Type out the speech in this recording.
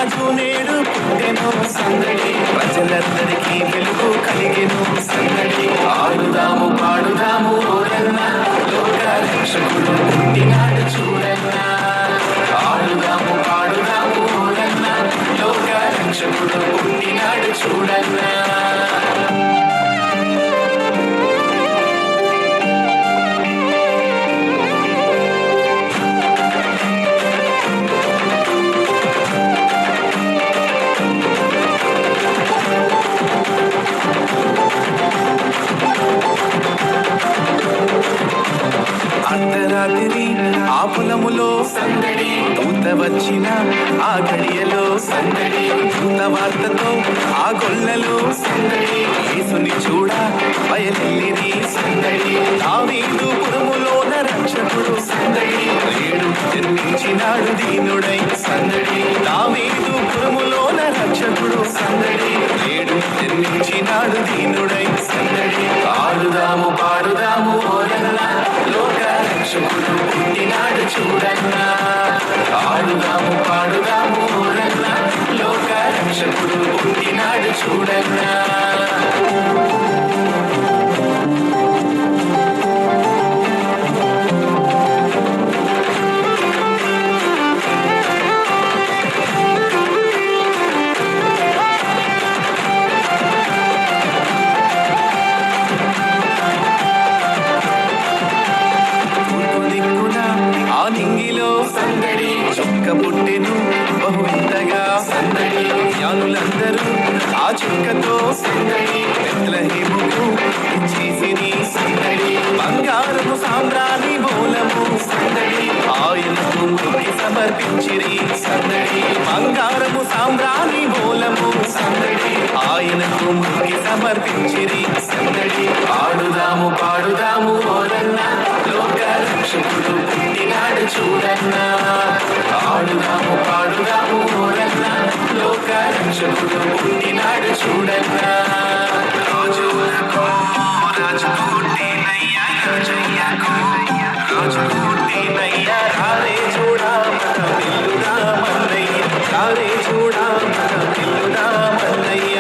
రాజు నేడు పుట్టెను సందడి ప్రజలందరికీ వెలుగు కలిగెను సందడి ఆడుదాము పాడుదాము ఓరన్నా లోక రక్షకుడు పుట్టినాడు చూడన్నా ఆడుదాము పాడుదాము ఓరన్నా లోక రక్షకుడు పుట్టినాడు చూడన్నా అర్ధరాత్రి ఆ పొలములో సందడి దూత వచ్చిన ఆ గడియలో సందడి దూత వార్తతో ఆ గొల్లలో సందడి యేసుని చూడ బయలుదేరి సందడి దావీదు పురములోన రక్షకుడు సందడి నేడు జన్మించినాడు దీనుడై సందడి దావీదు పురములోన రక్షకుడు సందడి నేడు జన్మించినాడు దీనుడై సందడి ఆడుదాము పాడుదాము ఓరన్నా లోక రక్షకుడు పుట్టినాడు చూడన్నా ఆడుదాము పాడుదాము ఓరన్నా లోక రక్షకుడు పుట్టినాడు చూడన్నా సందడి చుక్క పుట్టెను బహు వింతగా సందడి జ్ఞానులందరూ ఆ చుక్కతో సందడి బెత్లెహేముకు చేసిని సందడి బంగారము సాంబ్రాణి మూలము సందడి ఆయనకు మృతి సమర్పించిరి సందడి బంగారము సాంబ్రాణి మూలము సందడి ఆయనకు మృతి సమర్పించిరి సందడి ఆడుదాము పాడుదాము ఓరన్నా లోక రక్షకుడు పుట్టినాడు చూడన్నా ఆడుదాము పాడుదాము ఓరన్నా లోక రక్షకుడు పుట్టినాడు చూడన్నా రాజులకు రాజు పుట్టినయ్యా రాజయ్యకు రాజు పుట్టినయ్యా రారే చూడా మన పిల్లుడా మల్లయ్య రారే చూడా మన పిల్లుడా మల్లయ్య